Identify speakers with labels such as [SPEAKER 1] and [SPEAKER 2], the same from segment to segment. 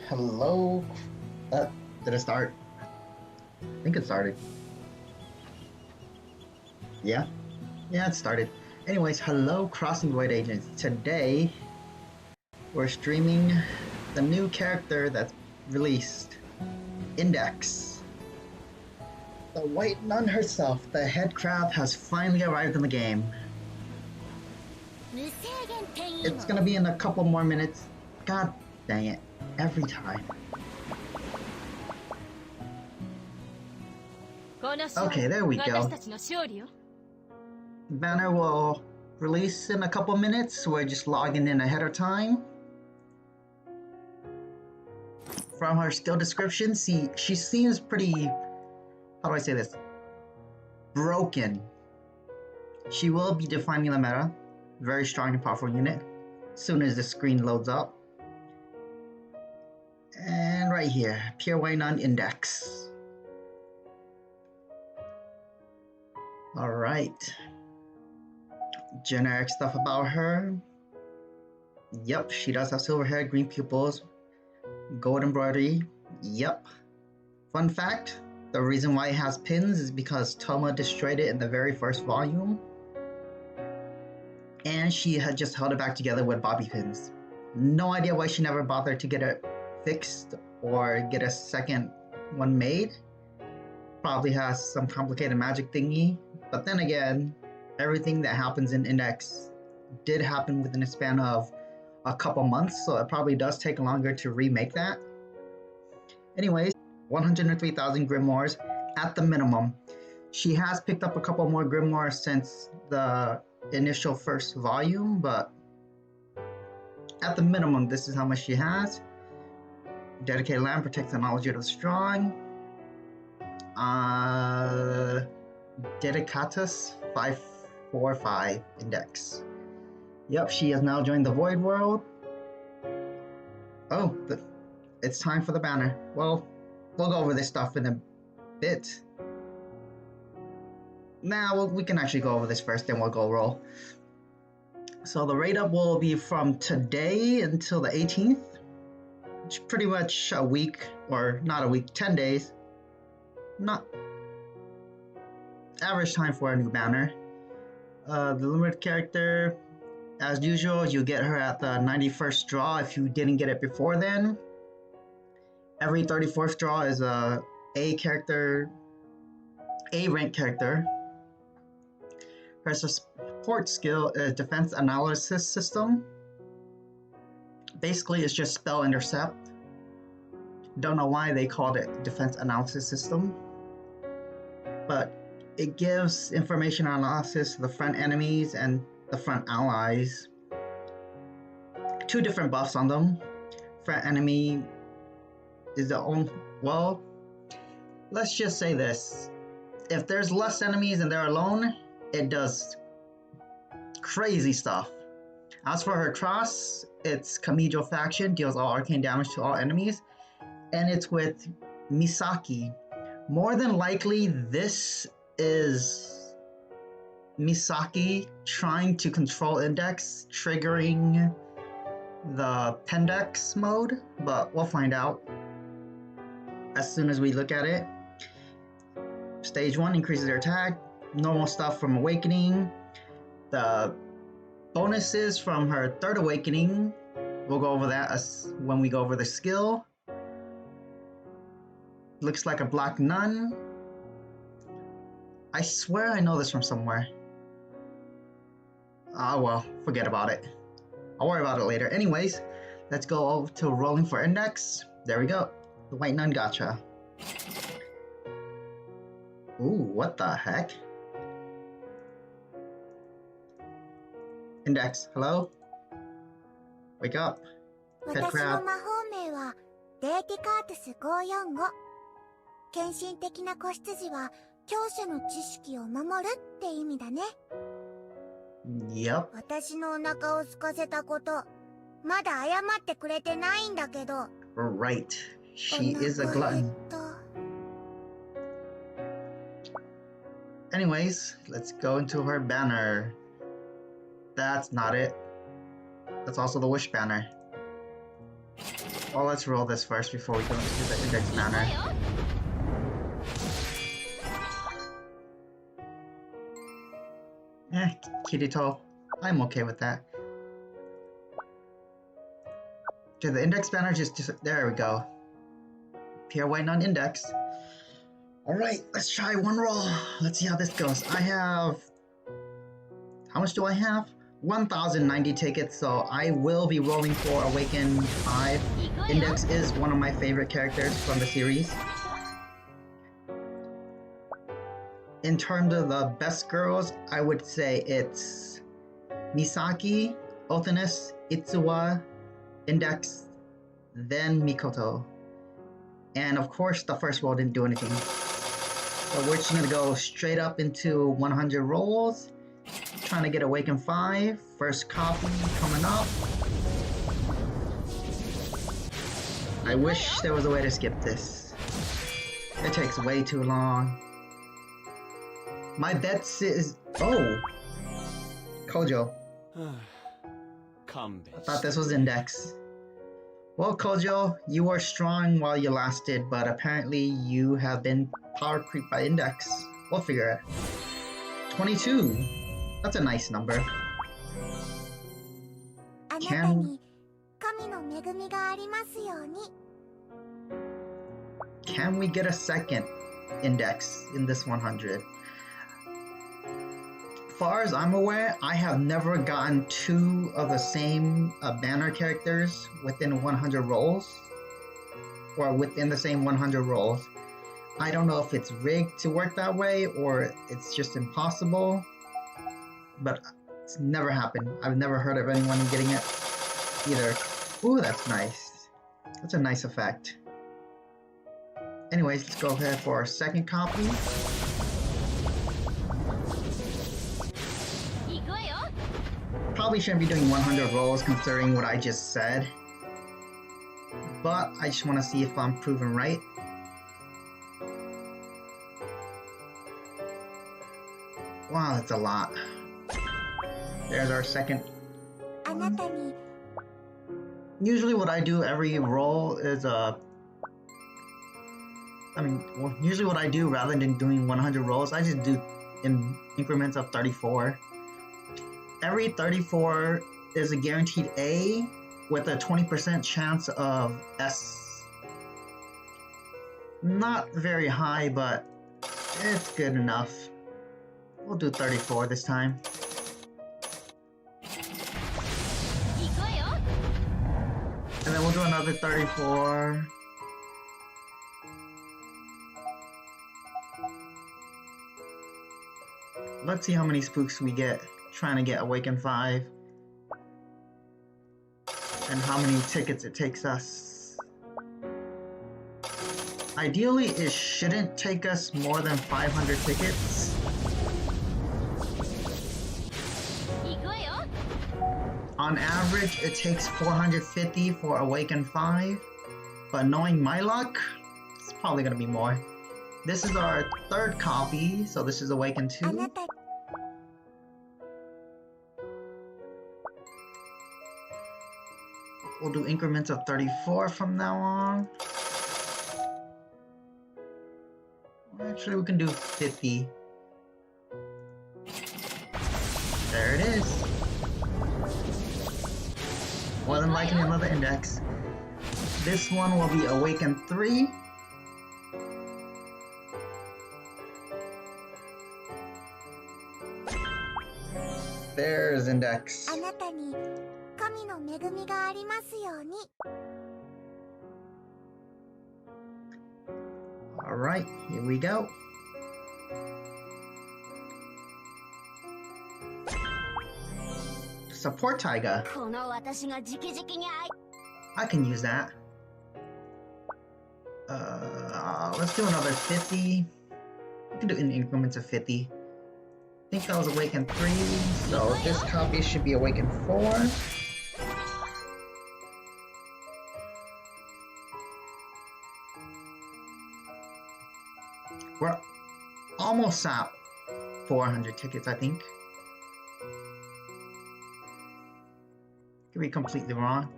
[SPEAKER 1] Hello. Did it start? I think it started. Yeah? Yeah, it started. Anyways, hello, Crossing Void Agents. Today, we're streaming the new character that's released, Index. The white nun herself, the Headcrab, has finally arrived in the game. It's gonna be in a couple more minutes. God dang it, every time. Okay, there we go. Banner will release in a couple minutes. We're just logging in ahead of time. From her skill description, she seems pretty, how do I say this? Broken. She will be defining the meta. Very strong and powerful unit. As soon as the screen loads up. And right here, Pure White Nun Index. Alright. Generic stuff about her. Yep, she does have silver hair, green pupils, gold embroidery. Yep. Fun fact, the reason why it has pins is because Toma destroyed it in the very first volume. And she had just held it back together with bobby pins. No idea why she never bothered to get it fixed or get a second one made. Probably has some complicated magic thingy. But then again, everything that happens in Index did happen within a span of a couple months, so it probably does take longer to remake that. Anyways, 103,000 grimoires at the minimum. She has picked up a couple more grimoires since the initial first volume, but at the minimum, this is how much she has. Dedicated Land protects the knowledge of the strong. Dedicatus 545 Index. Yep, she has now joined the Void World. Oh, it's time for the banner. Well, we'll go over this stuff in a bit. Nah, we can actually go over this first, then we'll go roll. So the rate up will be from today until the 18th. Which is pretty much a week, or not a week, 10 days. Not average time for a new banner. The limited character, as usual, you get her at the 91st draw if you didn't get it before then. Every 34th draw is a rank character. Her support skill is Defense Analysis System. Basically, it's just spell intercept. Don't know why they called it Defense Analysis System, but it gives information analysis to the front enemies and the front allies. Two different buffs on them. Front enemy is the only, well, let's just say this. If there's less enemies and they're alone, it does crazy stuff. As for her cross, it's Kamijo Faction, deals all arcane damage to all enemies, and it's with Misaki. More than likely, this is Misaki trying to control Index, triggering the Pendex mode, but we'll find out as soon as we look at it. Stage 1 increases their attack, normal stuff from Awakening. The bonuses from her third Awakening, we'll go over that when we go over the skill. Looks like a black nun. I swear I know this from somewhere. Ah, well, forget about it. I'll worry about it later. Anyways, let's go over to rolling for Index. There we go. The white nun gotcha. Ooh, what the heck? Index, hello? Wake up. Headcrab.
[SPEAKER 2] デーティカートス545。献身的な子羊は強者の知識を守るって意味だね。
[SPEAKER 1] Yep.
[SPEAKER 2] 私のお腹を空かせたこと、まだ謝ってくれてないんだけど。
[SPEAKER 1] Right. She is a glutton. Anyways, let's go into her banner. That's not it. That's also the wish banner. Well, let's roll this first before we go into the index banner. Kirito. I'm okay with that. Okay, the index banner just there we go. Appear white non-index. Alright, let's try one roll. Let's see how this goes. I have... How much do I have? 1,090 tickets, so I will be rolling for Awaken 5. Index is one of my favorite characters from the series. In terms of the best girls, I would say it's Misaki, Othinus, Itsuwa, Index, then Mikoto. And of course, the first roll didn't do anything. So we're just gonna go straight up into 100 rolls. Trying to get Awaken 5. First copy coming up. I wish there was a way to skip this. It takes way too long. My bet is... Oh! Kojo. I thought this was Index. Well, Kojo, you were strong while you lasted, but apparently you have been power creeped by Index. We'll figure it. 22. That's a nice number. Can we get a second Index in this 100? Far as I'm aware, I have never gotten 2 of the same banner characters within 100 rolls, or within the same 100 rolls. I don't know if it's rigged to work that way or it's just impossible, but it's never happened. I've never heard of anyone getting it either. Ooh, that's nice. That's a nice effect. Anyways, let's go ahead for our second copy. Probably shouldn't be doing 100 rolls considering what I just said, but I just want to see if I'm proven right. Wow, that's a lot. There's our second. Usually what I do every roll is usually what I do rather than doing 100 rolls, I just do in increments of 34. Every 34 is a guaranteed A with a 20% chance of S. Not very high, but it's good enough. We'll do 34 this time. And then we'll do another 34. Let's see how many spooks we get trying to get Awaken 5. And how many tickets it takes us. Ideally, it shouldn't take us more than 500 tickets. On average, it takes 450 for Awaken 5, but knowing my luck, it's probably gonna be more. This is our third copy, so this is Awaken 2. We'll do increments of 34 from now on. Actually, we can do 50. There it is. More than likely another index. This one will be Awaken 3. There's index. Alright, here we go. Support Taiga. I can use that. Let's do another 50. We can do it in increments of 50. I think that was Awaken 3, so this copy should be Awaken 4. We're almost at 400 tickets, I think. Could be completely wrong.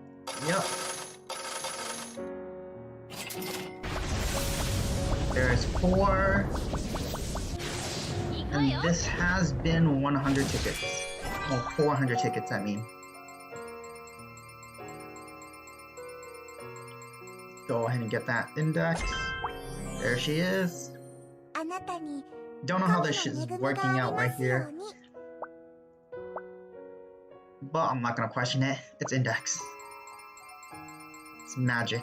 [SPEAKER 1] Yep. 4. And this has been 100 tickets. Oh, 400 tickets, I mean. Go ahead and get that index. There she is. Don't know how this shit is working out right here. But I'm not gonna question it. It's index. It's magic.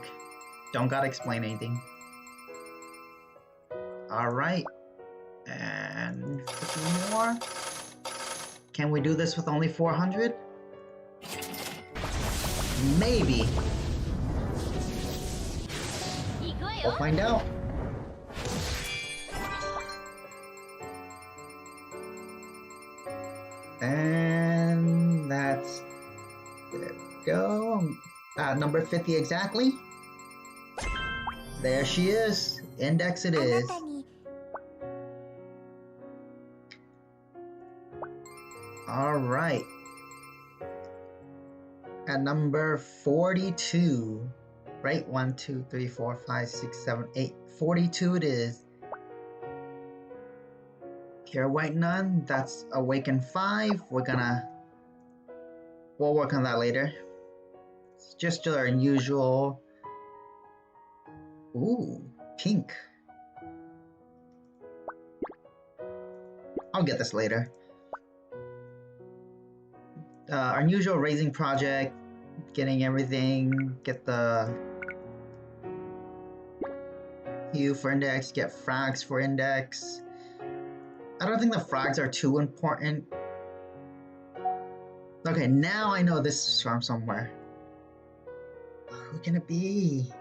[SPEAKER 1] Don't gotta explain anything. Alright. And 50 more. Can we do this with only 400? Maybe. We'll find out. And that's... There we go. Number 50 exactly. There she is. Index it is. Alright. At number 42. Right? 1, 2, 3, 4, 5, 6, 7, 8. 42 it is. Pure White Nun. That's Awaken 5. We'll work on that later. It's just our usual. Ooh, pink. I'll get this later. Our usual raising project, getting everything, get the hue for index, get frags for index. I don't think the frags are too important. Okay, now I know this is from somewhere. Who can it be?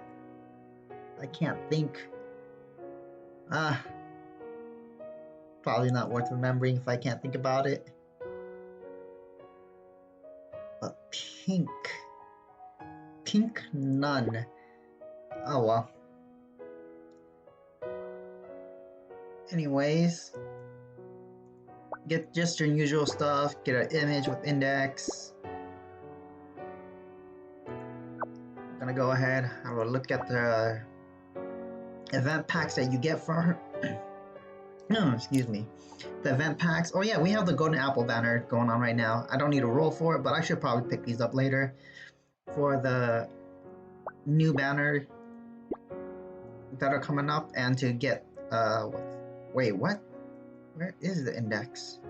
[SPEAKER 1] I can't think. Probably not worth remembering if I can't think about it. But pink. Pink nun. Oh well. Anyways. Get just your usual stuff. Get an image with index. I'm gonna go ahead, have a look at the event packs that you get for her. Excuse me. The event packs. Oh yeah, we have the Golden Apple banner going on right now. I don't need a roll for it, but I should probably pick these up later for the new banner that are coming up, and to get wait, what? Where is the index?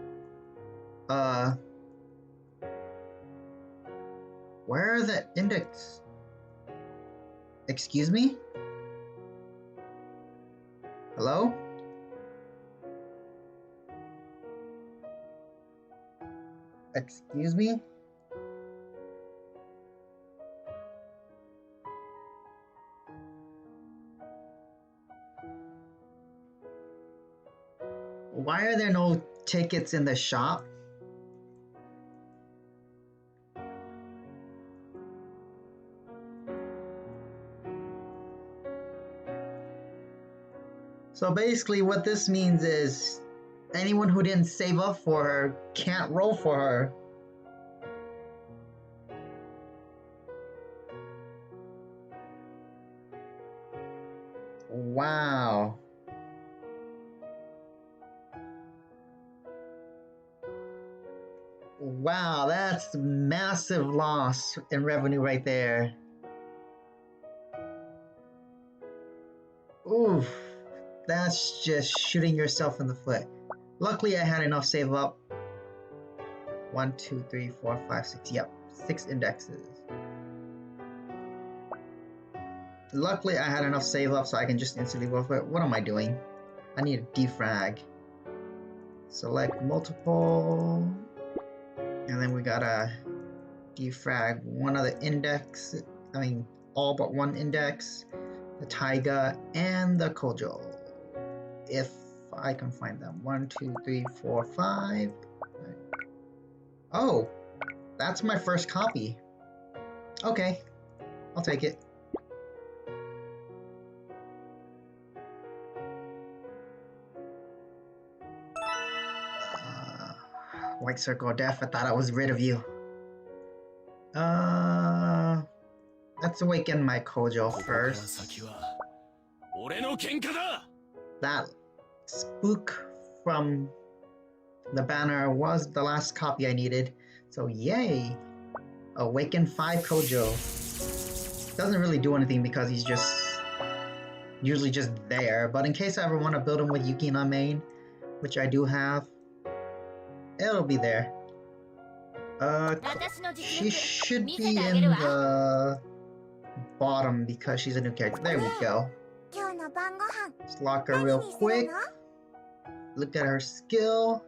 [SPEAKER 1] Where are the index? Excuse me? Hello? Excuse me? Why are there no tickets in the shop? So basically what this means is anyone who didn't save up for her can't roll for her. Wow. Wow, that's massive loss in revenue right there. Oof, that's just shooting yourself in the foot. Luckily, I had enough save up. 1, 2, 3, 4, 5, 6. Yep, 6 indexes. Luckily, I had enough save up so I can just instantly go for it. What am I doing? I need a defrag. Select multiple. And then we gotta defrag one of the index. I mean, all but one index. The Taiga and the Kojo. If I can find them. 1, 2, 3, 4, 5. Oh, that's my first copy. Okay, I'll take it. White Circle of Death, I thought I was rid of you. Let's awaken my Kojo first. that spook from the banner was the last copy I needed. So yay! Awaken 5 Kojo. Doesn't really do anything because he's just usually just there, but in case I ever want to build him with Yukina main, which I do have, it'll be there. She should be in the bottom because she's a new character. There we go. Let's lock her real quick. Look at her skill.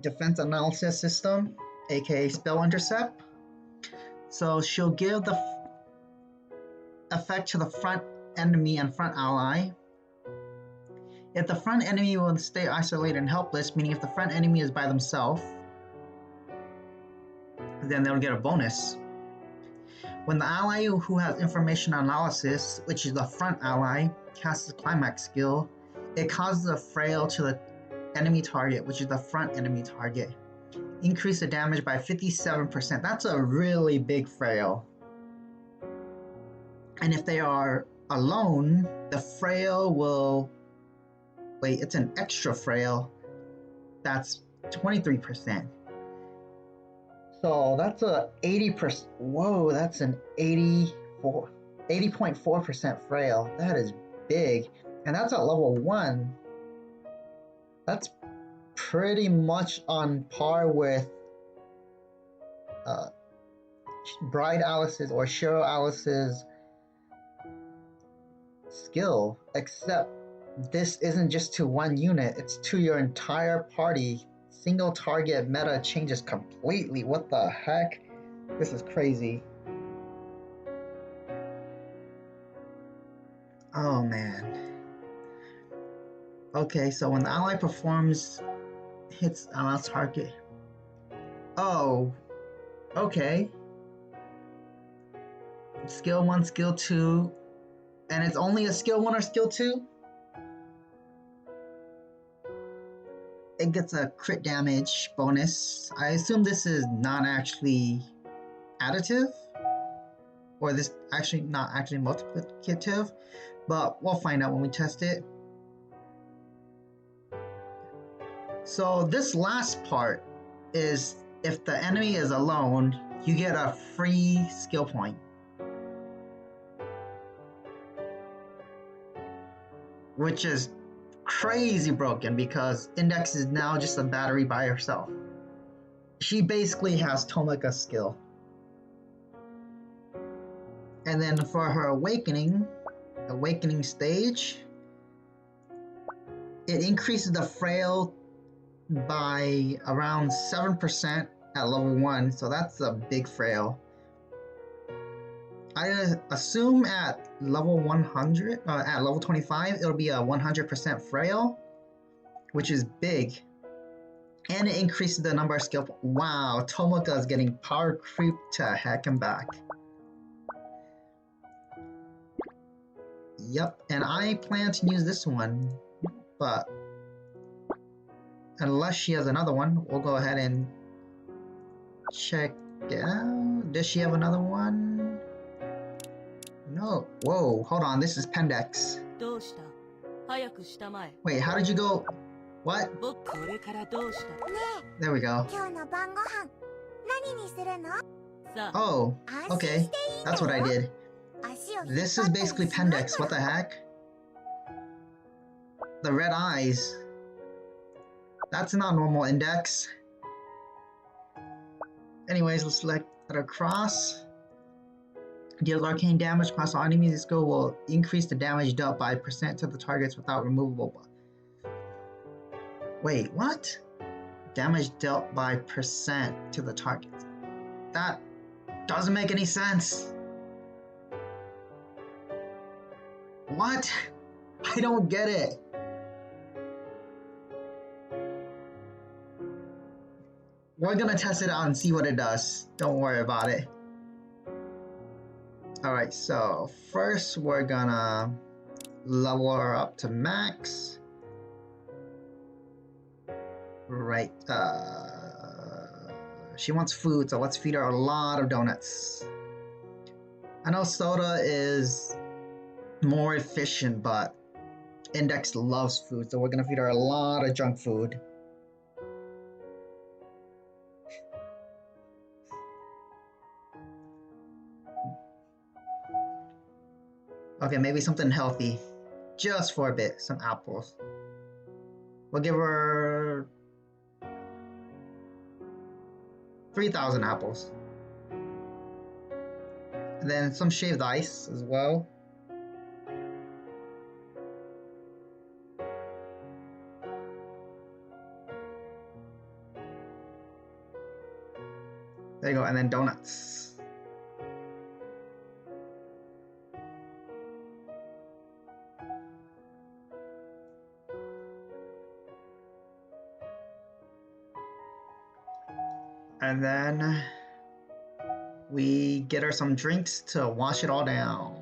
[SPEAKER 1] Defense Analysis System, aka Spell Intercept. So she'll give the effect to the front enemy and front ally. If the front enemy will stay isolated and helpless, meaning if the front enemy is by themselves, then they'll get a bonus. When the ally who has information analysis, which is the front ally, casts the climax skill, it causes a frail to the enemy target, which is the front enemy target. Increase the damage by 57%. That's a really big frail. And if they are alone, the frail will... Wait, it's an extra frail. That's 23%. So that's a 80%. Whoa, that's an 80.4% frail. That is big. And that's at level 1. That's pretty much on par with Bride Alice's or Shiro Alice's skill, except this isn't just to one unit, it's to your entire party. Single target meta changes completely. What the heck? This is crazy. Oh man. Okay, so when the ally performs hits allows target. Oh, okay. Skill 1, skill 2, and it's only a skill 1 or skill 2? It gets a crit damage bonus. I assume this is not actually additive, or this actually not actually multiplicative, but we'll find out when we test it. So this last part is if the enemy is alone, you get a free skill point. Which is crazy broken because Index is now just a battery by herself. She basically has Tomika's skill. And then for her awakening stage, it increases the frail by around 7% at level 1, so that's a big frail. I assume at level 100, at level 25, it'll be a 100% frail, which is big. And it increases the number of skill points. Wow, Tomika is getting power creep to heck and back. Yep, and I plan to use this one, but unless she has another one, we'll go ahead and check it out. Does she have another one? No. Whoa, hold on. This is Pendex. Wait, how did you go? What? There we go. Oh, okay. That's what I did. This is basically Pendex. What the heck? The red eyes. That's not normal Index. Anyways, let's select her cross. Deals arcane damage across all enemies. This skill will increase the damage dealt by % to the targets without removable. Wait, what? Damage dealt by % to the targets. That doesn't make any sense. What? I don't get it. We're gonna test it out and see what it does. Don't worry about it. Alright, so first we're gonna level her up to max. Right, she wants food, so let's feed her a lot of donuts. I know soda is more efficient, but Index loves food, so we're gonna feed her a lot of junk food. Okay, maybe something healthy. Just for a bit, some apples. We'll give her 3,000 apples. And then some shaved ice as well. There you go, and then donuts. And then we get her some drinks to wash it all down.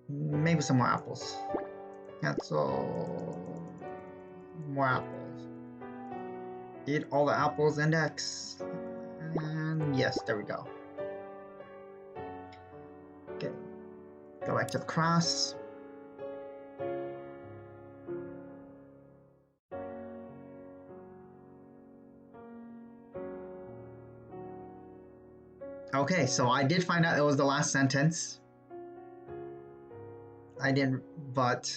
[SPEAKER 1] Maybe some more apples. Cancel. More apples. Eat all the apples, Index. And yes, there we go. Okay. Go back to the cross. Okay, so I did find out it was the last sentence. I didn't, but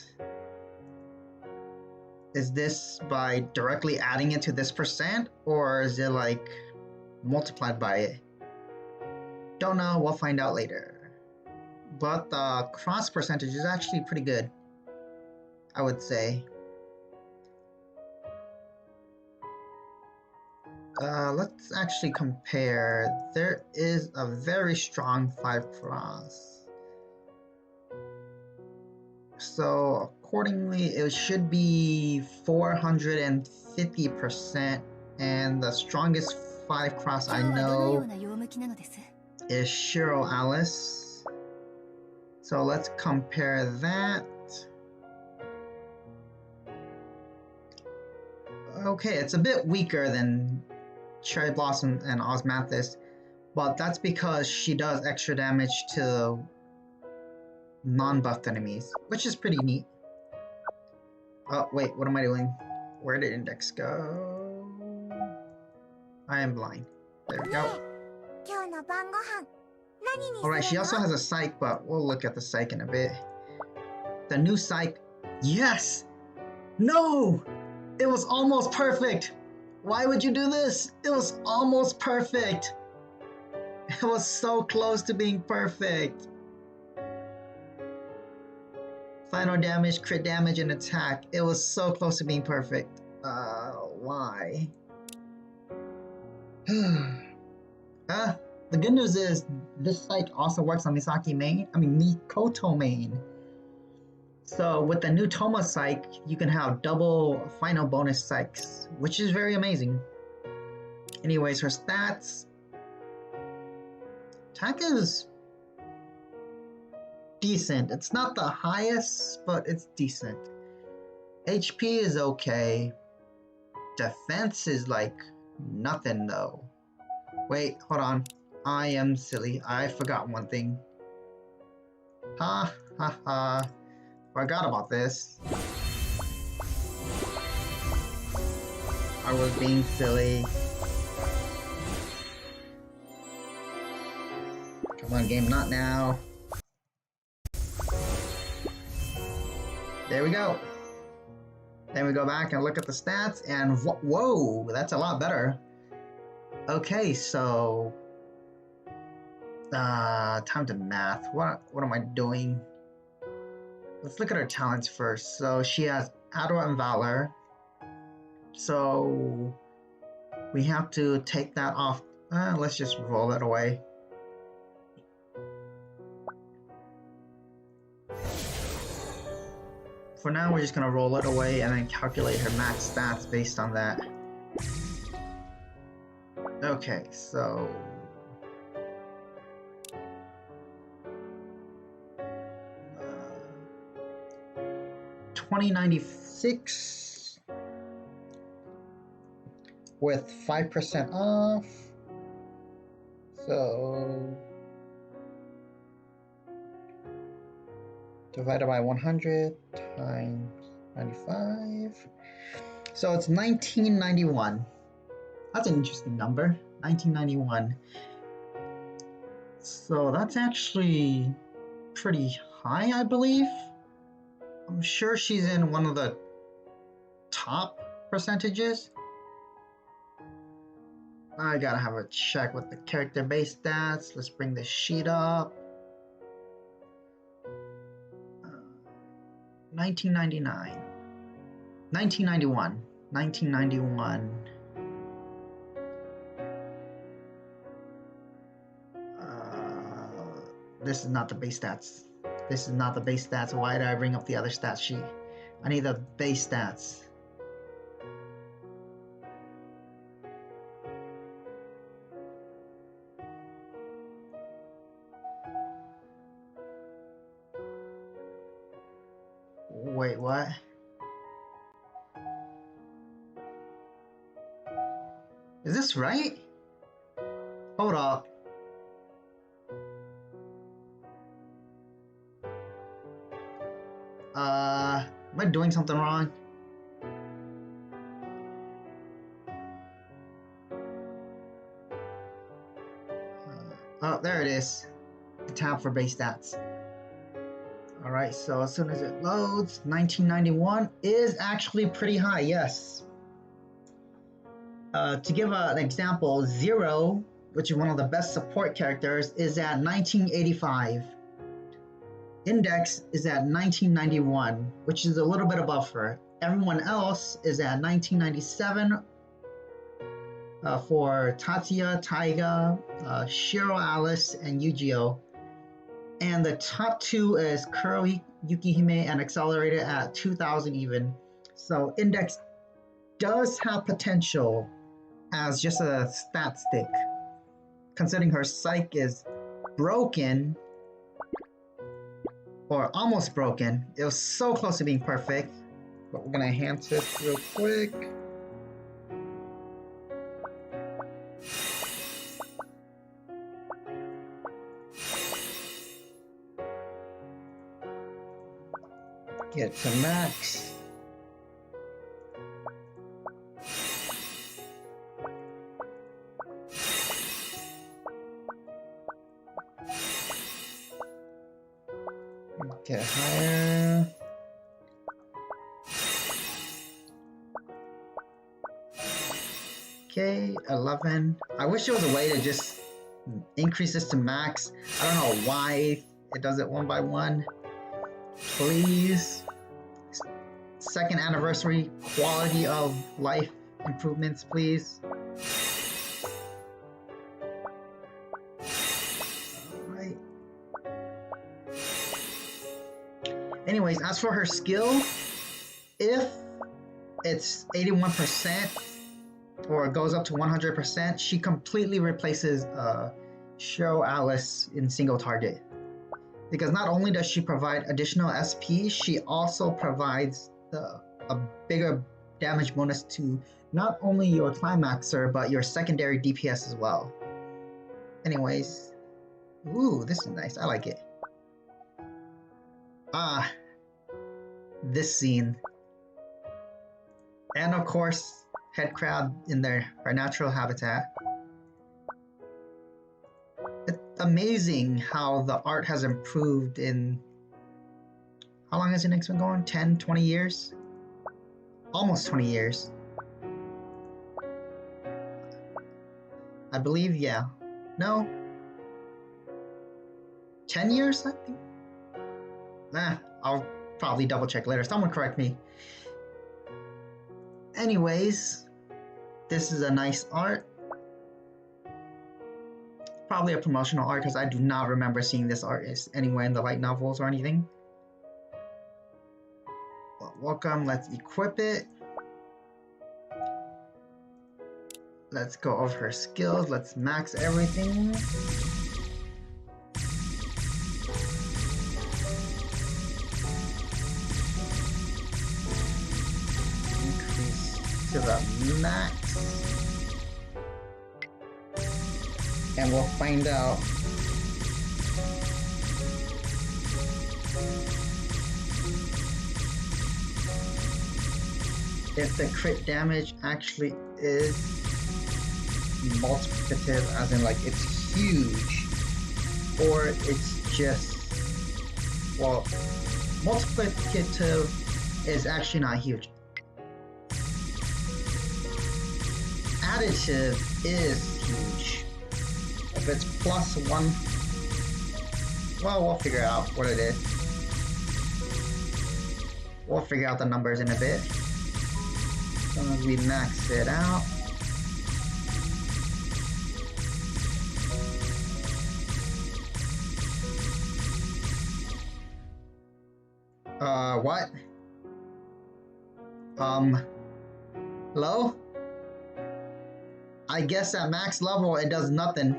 [SPEAKER 1] is this by directly adding it to this percent, or is it like multiplied by it? Don't know, we'll find out later. But the cross percentage is actually pretty good, I would say. Let's actually compare. There is a very strong 5 cross. So accordingly, it should be 450%, and the strongest 5 cross I know is Shiro Alice. So let's compare that. Okay, it's a bit weaker than Cherry Blossom and Osmanthus, but that's because she does extra damage to non-buffed enemies, which is pretty neat. Oh, wait, what am I doing? Where did Index go? I am blind. There we go. Alright, she also has a psych, but we'll look at the psych in a bit. The new psych. Yes! No! It was almost perfect! Why would you do this? It was almost perfect! It was so close to being perfect. Final damage, crit damage, and attack. It was so close to being perfect. Why? The good news is this psych also works on Mikoto main. So with the new Toma psych, you can have double final bonus psychs, which is very amazing. Anyways, her stats. Attack is decent. It's not the highest, but it's decent. HP is okay. Defense is like nothing though. Wait, hold on. I am silly. I forgot one thing. Ha ha ha. Forgot about this. I was being silly. Come on, game, not now. There we go. Then we go back and look at the stats, and whoa, that's a lot better. Okay, so time to math. What am I doing? Let's look at her talents first. So she has Adora and Valor. So we have to take that off. Let's just roll it away. For now, we're just gonna roll it away and then calculate her max stats based on that. Okay, so 2096 with 5% off. So divided by 100 times 95. So it's 1991. That's an interesting number, 1991. So that's actually pretty high, I believe. I'm sure she's in one of the top percentages. I gotta have a check with the character base stats. Let's bring the sheet up. 1999. 1991. 1991. This is not the base stats. This is not the base stats. Why did I bring up the other stat sheet? I need the base stats. Wait, what? Is this right? Hold up. Am I doing something wrong? Oh, there it is. The tab for base stats. Alright, so as soon as it loads, 1991 is actually pretty high, yes. To give an example, Zero, which is one of the best support characters, is at 1985. Index is at 1991, which is a little bit above her. Everyone else is at 1997 for Tatsuya, Taiga, Shiro Alice, and Yu-Gi-Oh! And the top two is Kuro Yukihime and Accelerated at 2000 even. So Index does have potential as just a stat stick. Considering her psych is broken, or almost broken. It was so close to being perfect, but we're gonna enhance this real quick. Get to max. Get higher. Okay, 11. I wish there was a way to just increase this to max. I don't know why it does it one by one. Please. Second anniversary quality of life improvements, please. Alright. Anyways, as for her skill, if it's 81% or it goes up to 100%, she completely replaces Shiro Alice in single target. Because not only does she provide additional SP, she also provides a bigger damage bonus to not only your Climaxer, but your secondary DPS as well. Anyways, ooh, this is nice, I like it. Ah, this scene. And of course, Headcrab in her natural habitat. It's amazing how the art has improved in... How long has Index been going? 10, 20 years? Almost 20 years. I believe, yeah. No? 10 years, I think? Nah, I'll probably double check later. Someone correct me. Anyways, this is a nice art. Probably a promotional art because I do not remember seeing this artist anywhere in the light novels or anything. Well, welcome, let's equip it. Let's go over her skills, let's max everything. To the max, and we'll find out if the crit damage actually is multiplicative, as in like it's huge, or it's just, well, multiplicative is actually not huge. Additive is huge. If it's +1, well, we'll figure out what it is. We'll figure out the numbers in a bit. As long as we max it out. What? Hello? I guess at max level it does nothing.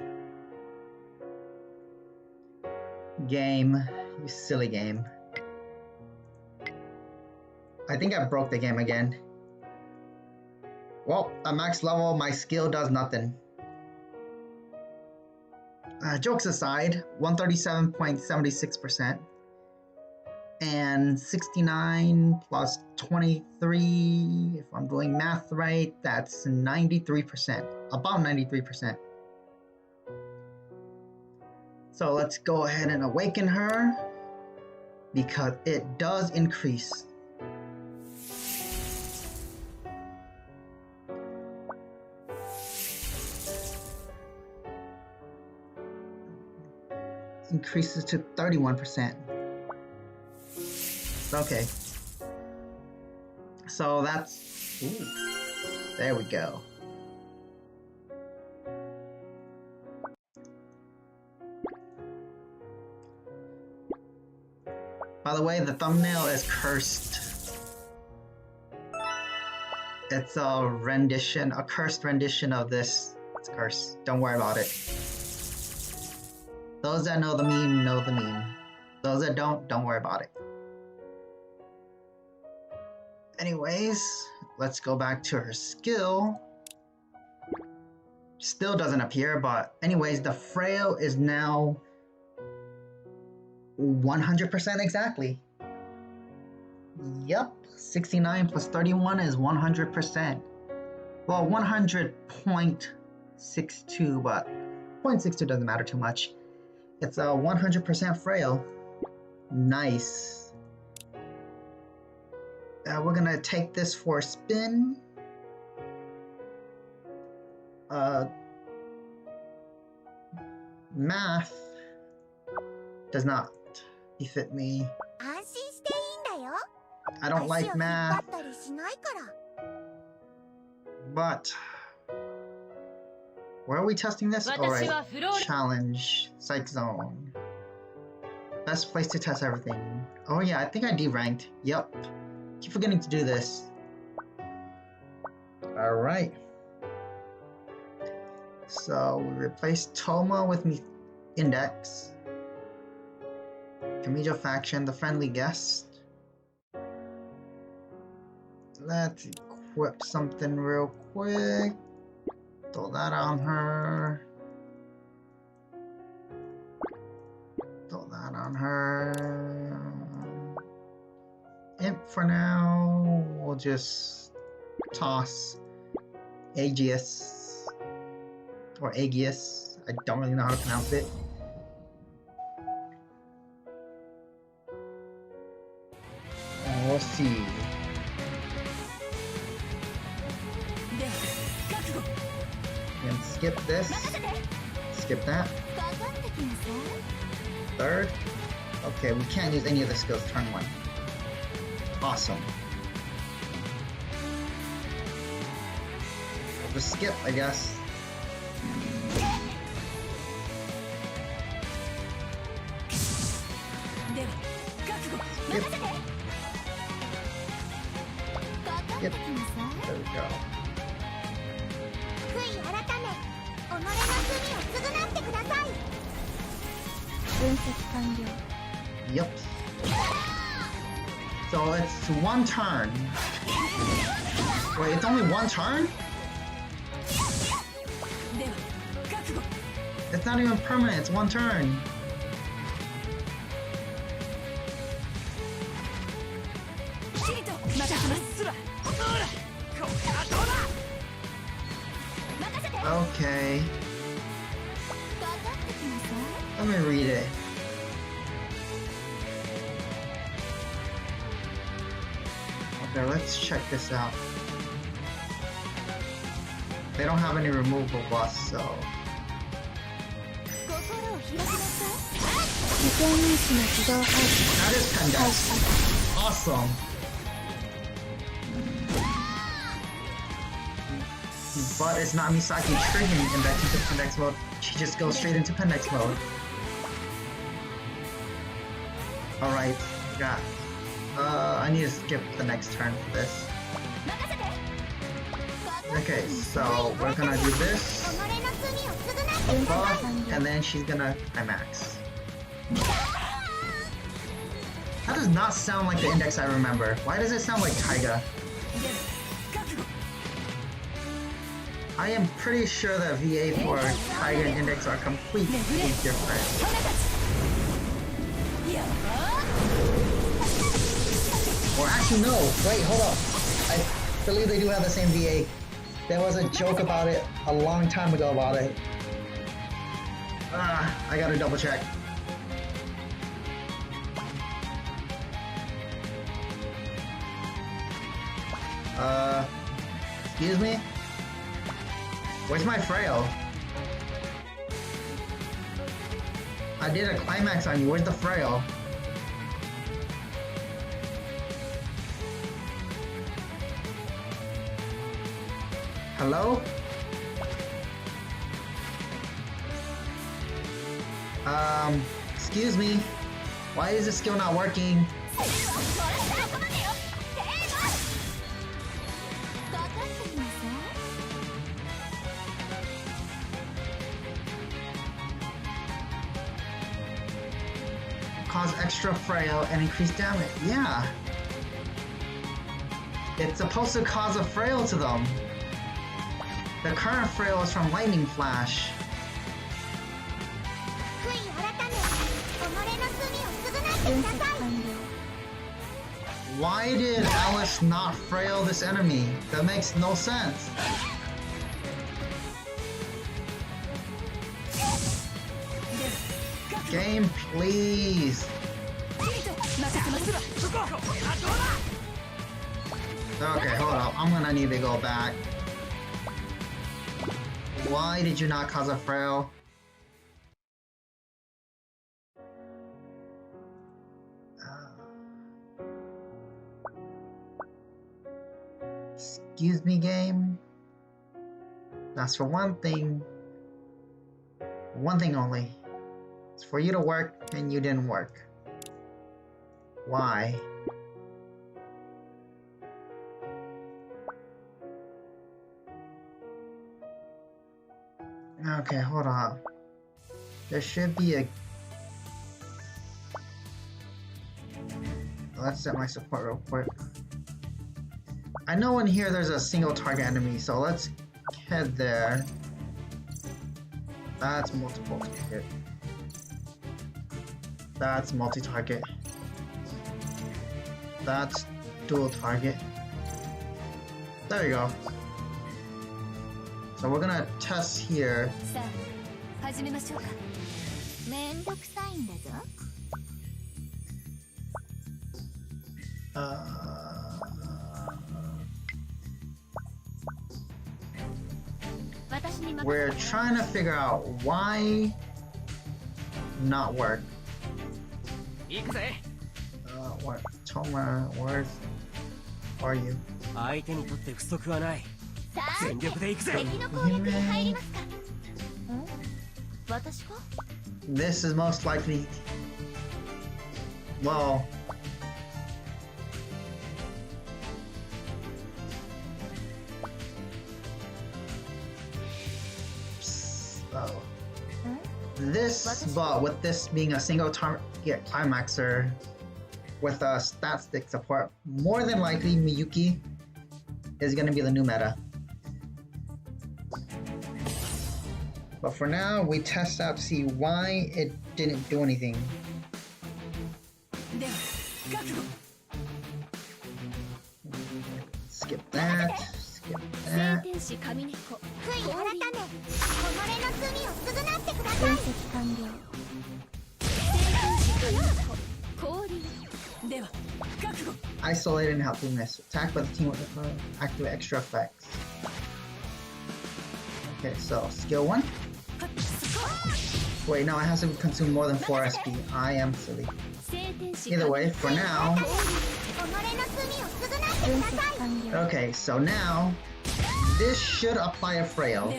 [SPEAKER 1] Game. You silly game. I think I broke the game again. Well, at max level, my skill does nothing. Jokes aside, 137.76%. And 69 plus 23, if I'm doing math right, that's 93%. About 93%. So let's go ahead and awaken her, because it does increase. Increases to 31%. Okay. So that's... Ooh, there we go. By the way, the thumbnail is cursed. It's a rendition, a cursed rendition of this. It's cursed. Don't worry about it. Those that know the meme know the meme. Those that don't worry about it. Anyways, let's go back to her skill. Still doesn't appear, but anyways, the frail is now 100% exactly. Yep, 69 plus 31 is 100%. Well, 100.62, but 0.62 doesn't matter too much. It's a 100% frail. Nice. We're gonna take this for a spin. Math does not befit me. I don't like math. But where are we testing this? Alright. Challenge. Psych zone. Best place to test everything. Oh yeah, I think I D-ranked. Yep. Keep forgetting to do this. Alright. So we replace Toma with Index. Kamijo faction, the friendly guest. Let's equip something real quick. Throw that on her. Throw that on her. Imp for now. We'll just toss Aegeus. Or Aegeus. I don't really know how to pronounce it. And we'll see. And skip this. Skip that. Third. Okay, we can't use any of the skills turn 1. Awesome. I'll just skip, I guess. Skip. Skip. There we go. Yep. So it's 1 turn. Wait, it's only 1 turn? It's not even permanent, it's 1 turn. Okay. Let me read it. Okay, let's check this out. They don't have any removal buffs, so... That is Pendex. Awesome. But it's not Misaki triggering Index into Pendex mode. She just goes straight into Pendex mode. Alright, got. I need to skip the next turn for this. Okay, so we're gonna do this. Buff, and then she's gonna climax. That does not sound like the Index I remember. Why does it sound like Taiga? I am pretty sure that VA for Taiga and Index are completely different. Or actually no, wait, hold up. I believe they do have the same VA. There was a joke about it a long time ago about it. I gotta double check. Excuse me? Where's my frail? I did a climax on you, where's the frail? Hello? Excuse me. Why is this skill not working? Cause extra frail and increase damage. Yeah. It's supposed to cause a frail to them. The current frail is from Lightning Flash. Why did Alice not frail this enemy? That makes no sense. Game, please. Okay, hold up. I'm gonna need to go back. Why did you not cause a frail? Excuse me, game? That's for one thing. One thing only. It's for you to work, and you didn't work. Why? Okay, hold on. There should be a... Let's set my support real quick. I know in here there's a single target enemy, so let's head there. That's multiple target. That's multi-target. That's dual target. There you go. So we're gonna test here. We're trying to figure out why not work. What? Toma, where are you? This is most likely... Well... So... This, but with this being a single target climaxer with a stat stick support, more than likely Miyuki is going to be the new meta. But for now, we test out to see why it didn't do anything. Skip that, skip that.
[SPEAKER 2] 悔い改め、己の罪を償ってください。分析完了。
[SPEAKER 1] Isolated and helplessness. Attacked by the team with activate extra effects. Okay, so skill 1. Wait, no, it has to consume more than 4 SP. I am silly. Either way, for now. Okay, so now this should apply a frail.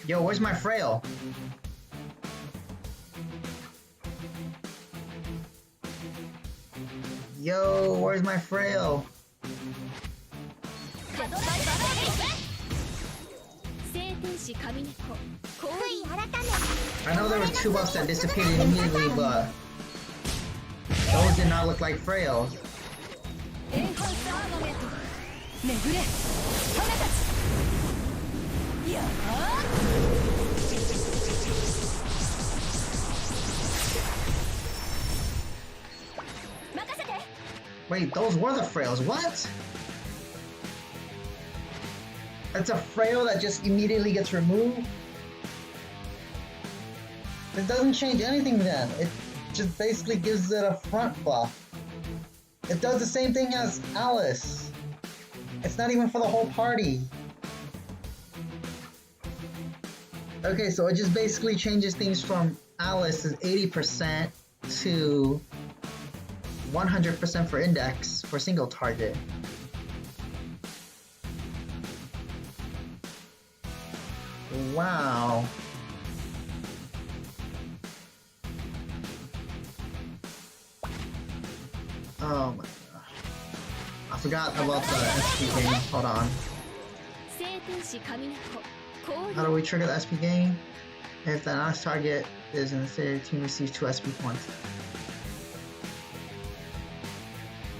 [SPEAKER 1] Yo, where's my frail? Yo, where's my frail? I know there was 2 buffs that disappeared immediately, but those did not look like frails. Wait, those were the frails. What? It's a frail that just immediately gets removed? It doesn't change anything then. It just basically gives it a front buff. It does the same thing as Alice. It's not even for the whole party. Okay, so it just basically changes things from Alice's 80% to 100% for index for single target. Wow. Oh my god. I forgot about the SP gain. Hold on. How do we trigger the SP gain? If the next target is in the city, the team receives 2 SP points.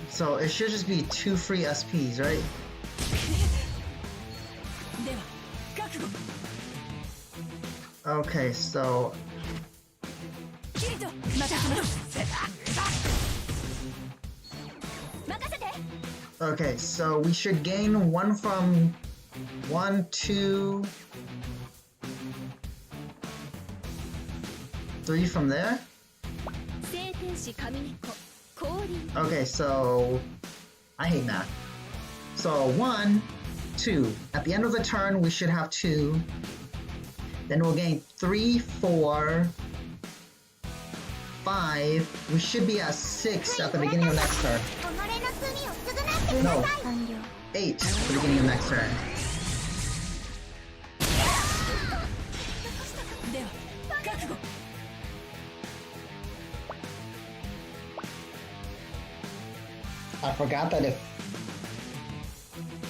[SPEAKER 1] So it should just be 2 free SPs, right? Okay, so... Okay, so we should gain 1 from 1, 2, 3 from there? Okay, so I hate math. So 1, 2. At the end of the turn, we should have 2. Then we'll gain 3, 4, 5. We should be at 6 at the beginning of next turn. No, 8 at the beginning of next turn. I forgot that if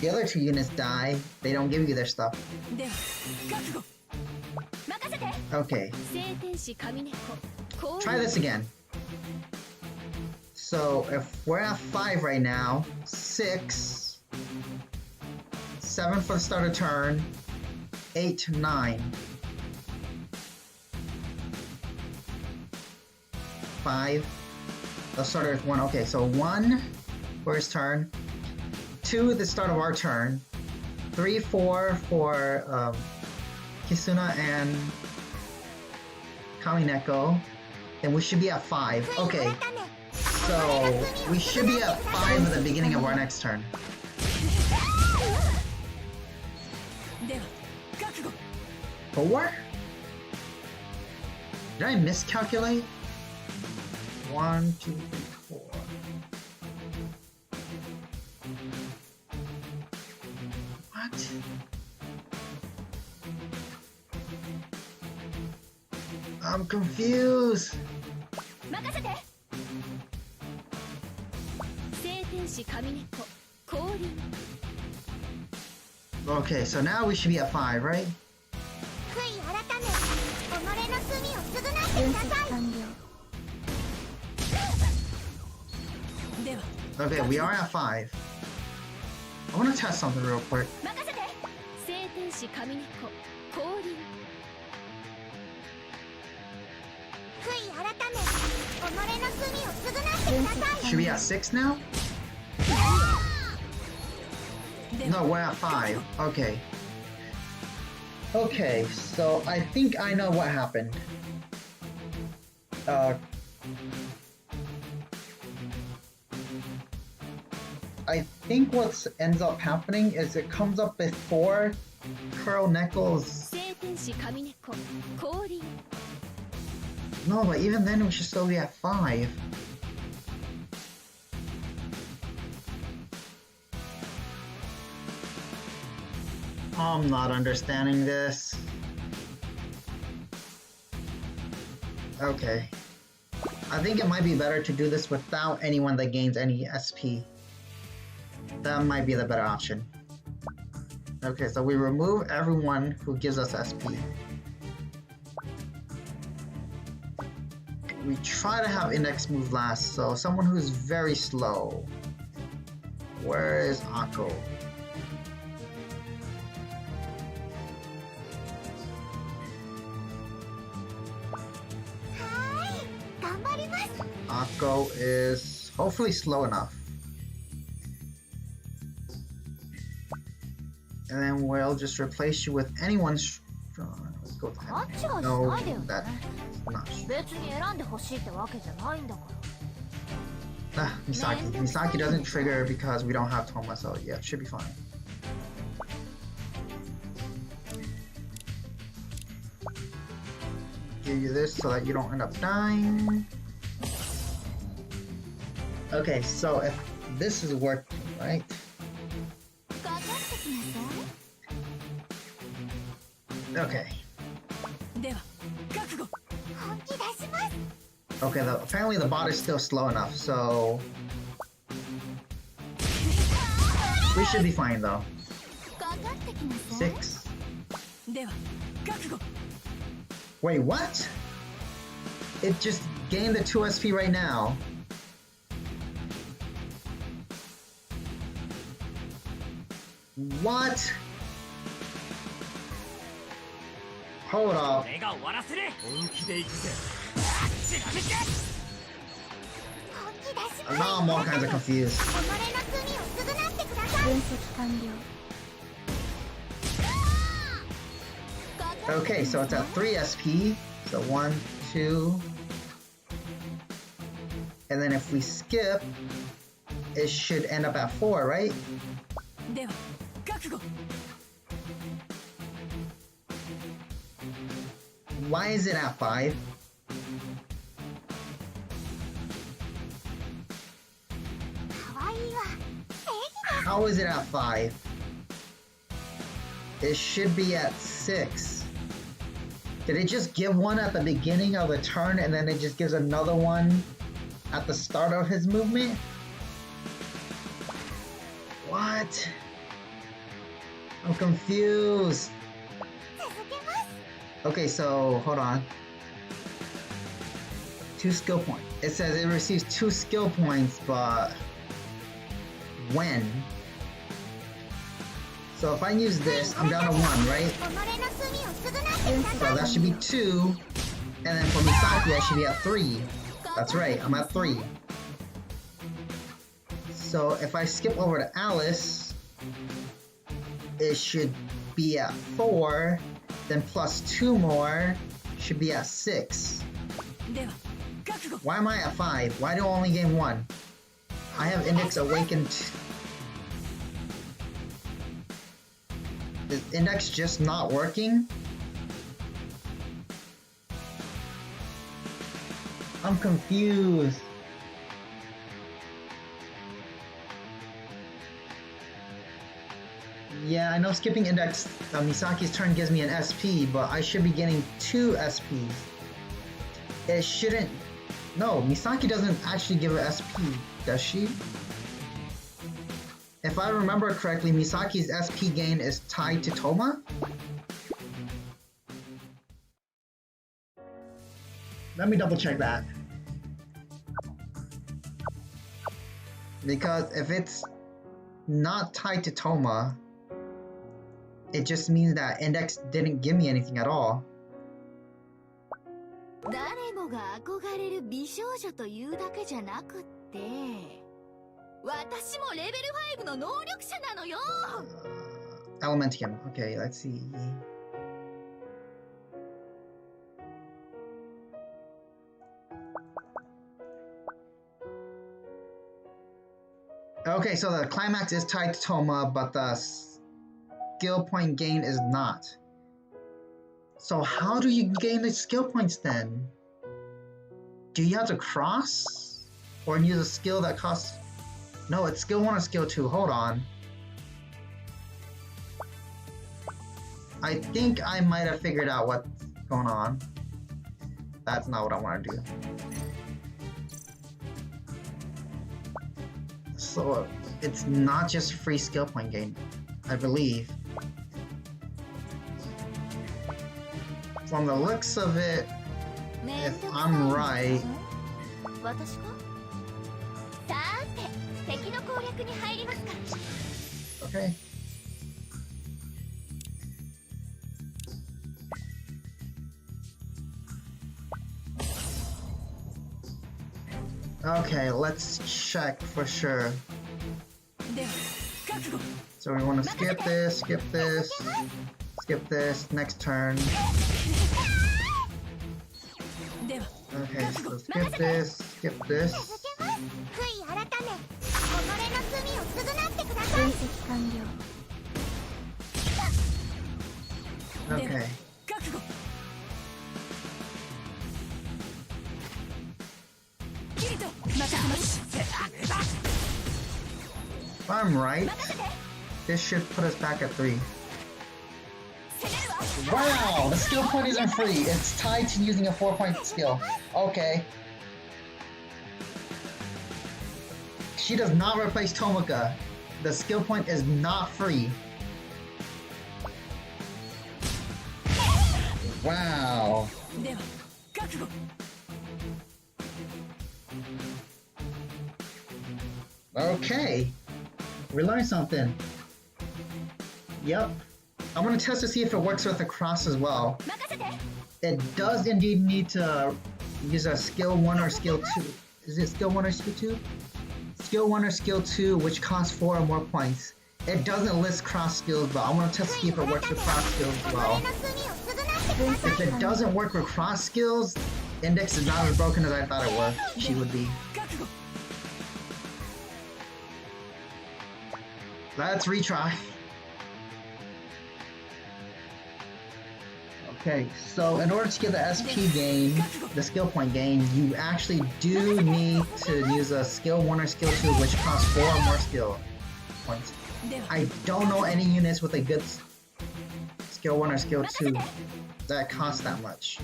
[SPEAKER 1] the other 2 units die, they don't give you their stuff. Okay. Try this again. So if we're at 5 right now, 6, 7 for the start of turn, 8, 9. 5. Let's start with 1. Okay, so 1 for his turn, 2 at the start of our turn, 3, 4 for Kisuna and Kamineko, and we should be at 5. Okay, so we should be at 5 at the beginning of our next turn. Four? Did I miscalculate? 1, 2, 3, 4. What? I'm confused. Okay, so now we should be at 5, right? Okay, we are at 5. I want to test something real quick. Should we be at 6 now? No, we're at 5. Okay. Okay, so I think I know what happened. I think what ends up happening is it comes up before Curl Neckles. No, but even then we should still be at 5. I'm not understanding this. Okay. I think it might be better to do this without anyone that gains any SP. That might be the better option. Okay, so we remove everyone who gives us SP. We try to have Index move last, so someone who's very slow. Where is Akko? Akko is hopefully slow enough. And then we'll just replace you with anyone strong. Let's go with him. No, that's not Misaki. Misaki doesn't trigger because we don't have Toma, so yeah, it should be fine. Give you this so that you don't end up dying. Okay, so if this is working, right? Okay. Okay, apparently the bot is still slow enough, so... we should be fine though. 6. Wait, what? It just gained the 2 SP right now. What? Hold up. Now I'm all kinds of confused. Okay, so it's at 3 SP. So 1, 2. And then if we skip, it should end up at 4, right? Why is it at 5? How is it at 5? It should be at 6. Did it just give one at the beginning of the turn and then it just gives another one at the start of his movement? What? I'm confused. Okay, so hold on. 2 skill points. It says it receives 2 skill points, but when? So if I use this, I'm down to 1, right? So that should be 2. And then for Misaki, I should be at 3. That's right, I'm at 3. So if I skip over to Alice, it should be at 4. Then plus 2 more should be at 6. Why am I at 5? Why do I only gain 1? I have Index awakened. Is Index just not working? I'm confused. Yeah, I know skipping Index Misaki's turn gives me an SP, but I should be getting 2 SPs. It shouldn't... No, Misaki doesn't actually give an SP, does she? If I remember correctly, Misaki's SP gain is tied to Toma? Let me double check that. Because if it's not tied to Toma, it just means that Index didn't give me anything at all.
[SPEAKER 3] 誰もが憧れる美少女というだけじゃなくって、私もレベル5の能力者なのよ。
[SPEAKER 1] Elementium. Okay, let's see. Okay, so the climax is tied to Toma, but the skill point gain is not. So how do you gain the skill points then? Do you have to cross? Or use a skill that costs... No, it's skill 1 or skill 2. Hold on. I think I might have figured out what's going on. That's not what I want to do. So it's not just free skill point gain, I believe. From the looks of it, if I'm right... Okay. Okay, let's check for sure. So we want to skip this, skip this, skip this, next turn. Okay, so skip this, skip this. Okay. If I'm right, this should put us back at 3. Wow, the skill point isn't free. It's tied to using a 4-point skill. Okay. She does not replace Tomoka. The skill point is not free. Wow. Okay. We learned something. Yep. I'm gonna test to see if it works with the cross as well. It does indeed need to use a skill 1 or skill 2. Is it skill 1 or skill 2? Skill 1 or skill 2, which costs 4 or more points. It doesn't list cross skills, but I want to test to see if it works with cross skills as well. If it doesn't work with cross skills, Index is not as broken as I thought it was. She would be. Let's retry. Okay, so in order to get the SP gain, the skill point gain, you actually do need to use a skill 1 or skill 2, which costs 4 or more skill points. I don't know any units with a good skill 1 or skill 2 that cost that much.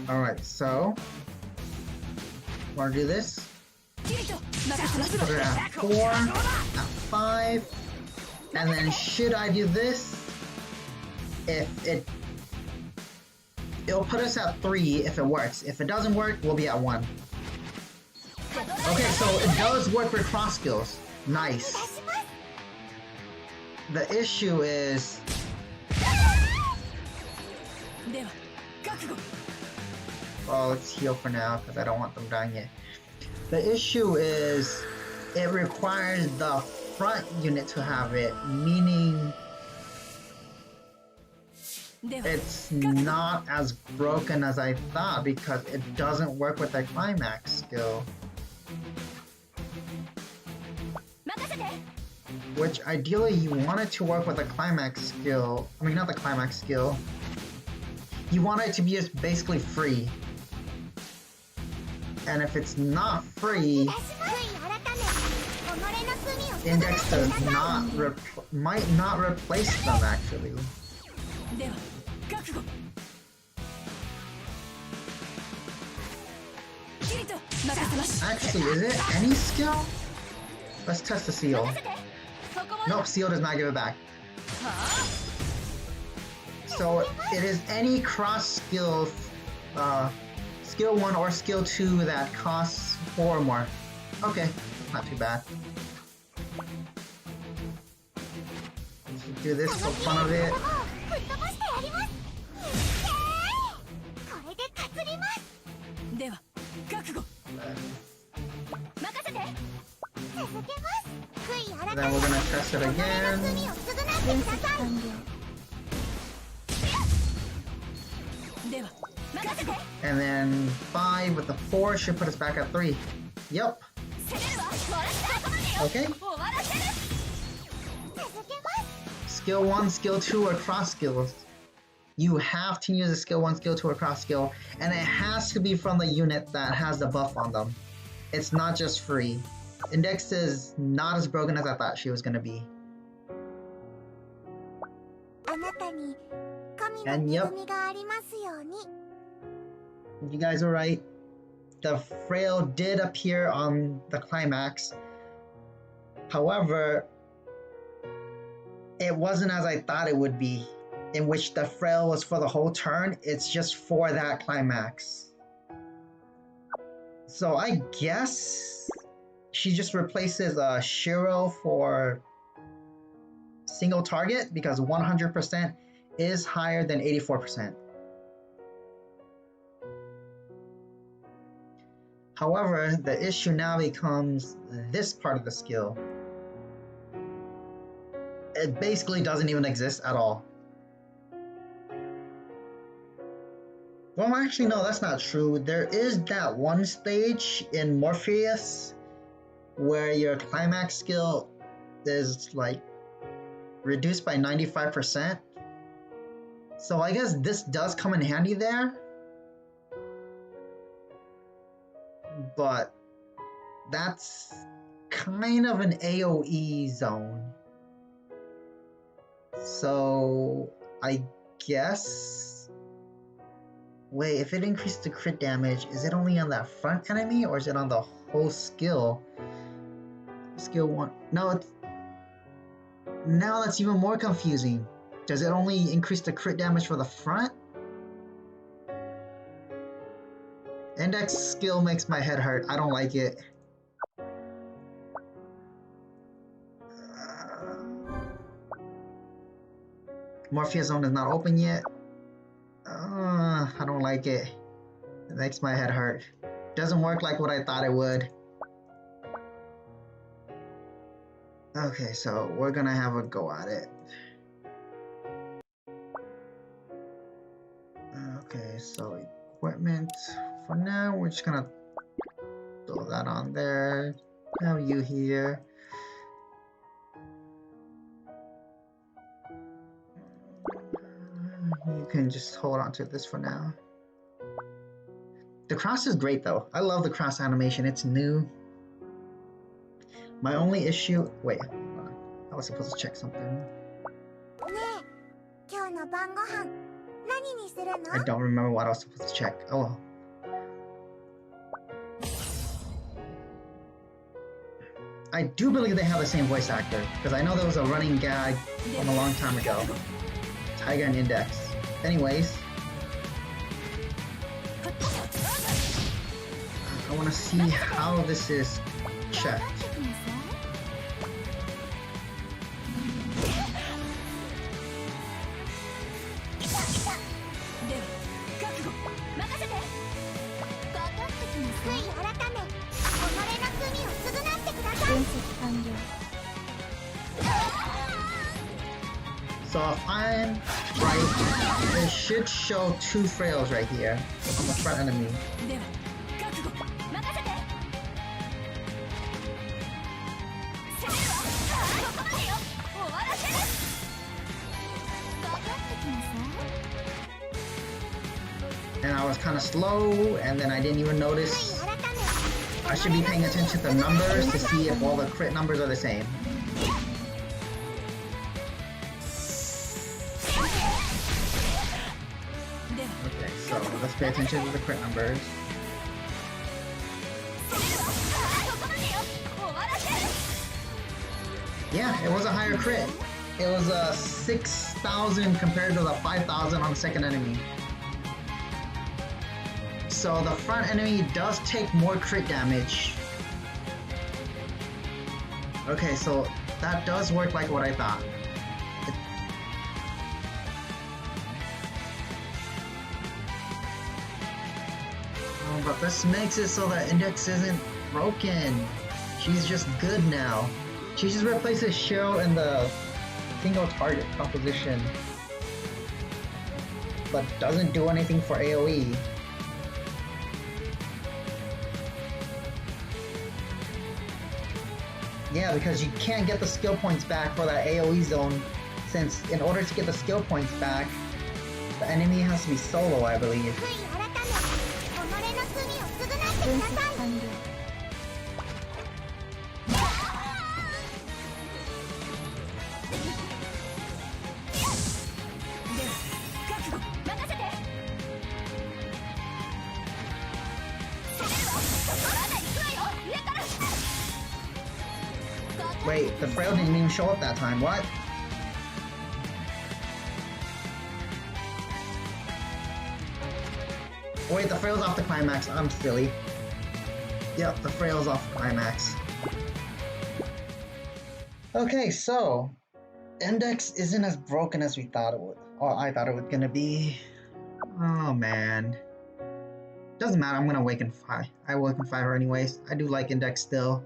[SPEAKER 1] Alright, so wanna do this? Put it at 4, at 5, and then should I do this? If it'll put us at 3 if it works. If it doesn't work, we'll be at 1. Okay, so it does work with cross skills. Nice. The issue is... Well, let's heal for now, because I don't want them dying yet. The issue is, it requires the front unit to have it, meaning it's not as broken as I thought, because it doesn't work with the climax skill. Which ideally you want it to work with the climax skill. I mean, not the climax skill. You want it to be just basically free. And if it's not free, Index does not might not replace them actually. Actually, is it any skill? Let's test the seal. Nope, seal does not give it back. So it is any cross skill, skill 1 or skill 2 that costs 4 or more. Okay, not too bad. Let's do this for fun of it.
[SPEAKER 3] では覚悟任せて
[SPEAKER 1] Then we're gonna test it again.
[SPEAKER 3] では任せて
[SPEAKER 1] And then 5 with the 4 should put us back at 3. Yep.
[SPEAKER 3] 攻めるわ終わらせた
[SPEAKER 1] Okay.
[SPEAKER 3] 終わらせる
[SPEAKER 1] Skill 1, skill 2, or cross skills. You have to use a skill 1, skill 2, or cross skill, and it has to be from the unit that has the buff on them. It's not just free. Index is not as broken as I thought she was gonna be. And yep, you guys are right. The Frail did appear on the climax. However, it wasn't as I thought it would be, in which the Frail was for the whole turn. It's just for that climax. So I guess she just replaces Shiro for single target, because 100% is higher than 84%. However, the issue now becomes this part of the skill. It basically doesn't even exist at all. Well, actually, no, that's not true. There is that one stage in Morpheus where your climax skill is like reduced by 95%. So I guess this does come in handy there. But that's kind of an AoE zone. So I guess... Wait, if it increased the crit damage, is it only on that front enemy or is it on the whole skill? Skill 1. No, it's... Now that's even more confusing. Does it only increase the crit damage for the front? Index skill makes my head hurt. I don't like it. Morpheus zone is not open yet. I don't like it. It makes my head hurt. Doesn't work like what I thought it would. Okay, so we're gonna have a go at it. Okay, so equipment. For now, we're just gonna throw that on there. Have you here. You can just hold on to this for now. The cross is great though. I love the cross animation. It's new. My only issue... Wait, hold on. I was supposed to check something. I don't remember what I was supposed to check. Oh well. I do believe they have the same voice actor, because I know there was a running gag from a long time ago. Tiger and Index. Anyways, I want to see how this is checked. So if I'm right, it should show 2 frails right here on the front enemy. And I was kind of slow, and then I didn't even notice. I should be paying attention to the numbers to see if all the crit numbers are the same. Okay, so let's pay attention to the crit numbers. Yeah, it was a higher crit. It was 6,000 compared to the 5,000 on the second enemy. So the front enemy does take more crit damage. Okay, so that does work like what I thought. But this makes it so that Index isn't broken. She's just good now. She just replaces Shiro in the single target composition, but doesn't do anything for AoE. Yeah, because you can't get the skill points back for that AoE zone, since in order to get the skill points back, the enemy has to be solo, I believe. Wait, the frail didn't even show up that time, what? Wait, the frail's off the climax, I'm silly. Yep, the frail's off the climax. Okay, so Index isn't as broken as we thought it would, or I thought it was gonna be. Oh man. Doesn't matter, I'm gonna Awakenify. I Awakenify her anyways. I do like Index still.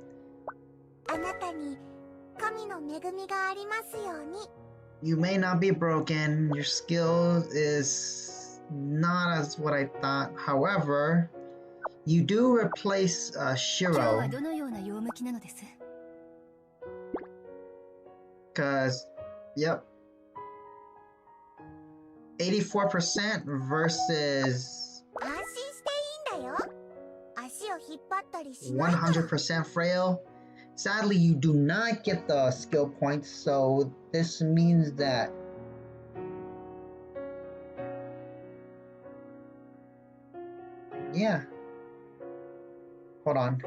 [SPEAKER 1] You may not be broken, your skill is not as what I thought. However, you do replace Shiro. Cause, yep. 84% versus 100% frail. Sadly, you do not get the skill points, so this means that yeah. Hold on.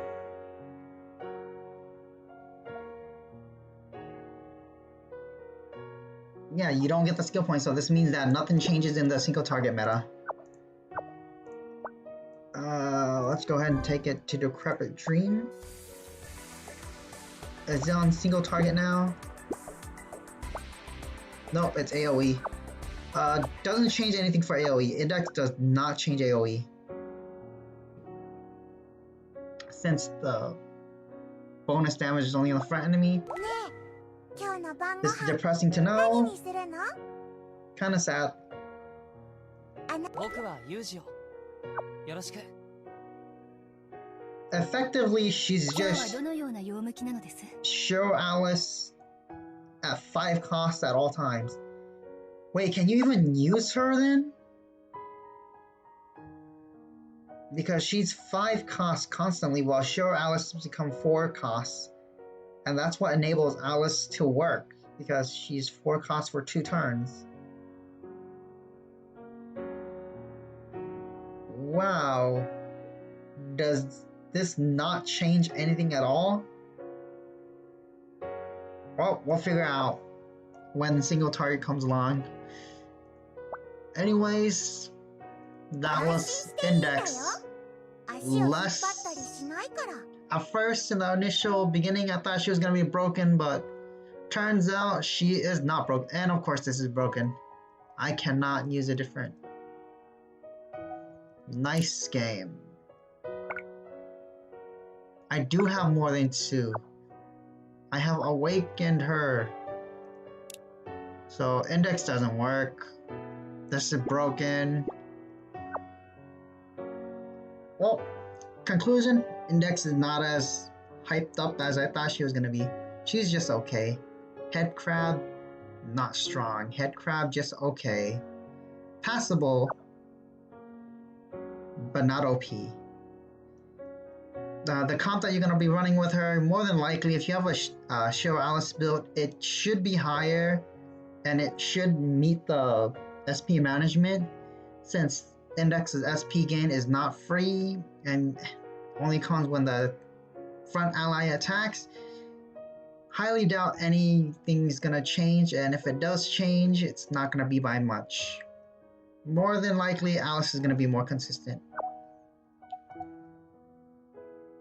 [SPEAKER 1] Yeah, you don't get the skill points, so this means that nothing changes in the single target meta. Let's go ahead and take it to Decrepit Dream. Is it on single target now? Nope, it's AoE. Doesn't change anything for AoE. Index does not change AoE. Since the bonus damage is only on the front enemy. This is depressing to know. Kinda sad. Effectively, she's just show Alice at 5 costs at all times. Wait, can you even use her then? Because she's 5 costs constantly, while Show Alice become 4 costs. And that's what enables Alice to work, because she's 4 costs for 2 turns. Wow. Does this not change anything at all? Well, we'll figure out when the single target comes along. Anyways, that was Index. At first, in the initial beginning, I thought she was gonna be broken, but turns out she is not broken. And of course, this is broken. I cannot use a different. Nice game. I do have more than 2. I have awakened her. So Index doesn't work. This is broken. Well, conclusion, Index is not as hyped up as I thought she was gonna be. She's just okay. Headcrab, not strong. Headcrab, just okay. Passable, but not OP. The comp that you're going to be running with her, more than likely, if you have a Show Alice build, it should be higher, and it should meet the SP management, since Index's SP gain is not free, and only comes when the front ally attacks. highly doubt anything's gonna change, and if it does change, it's not gonna be by much. More than likely, Alice is gonna be more consistent.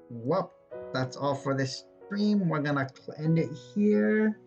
[SPEAKER 1] Well, that's all for this stream. We're gonna end it here.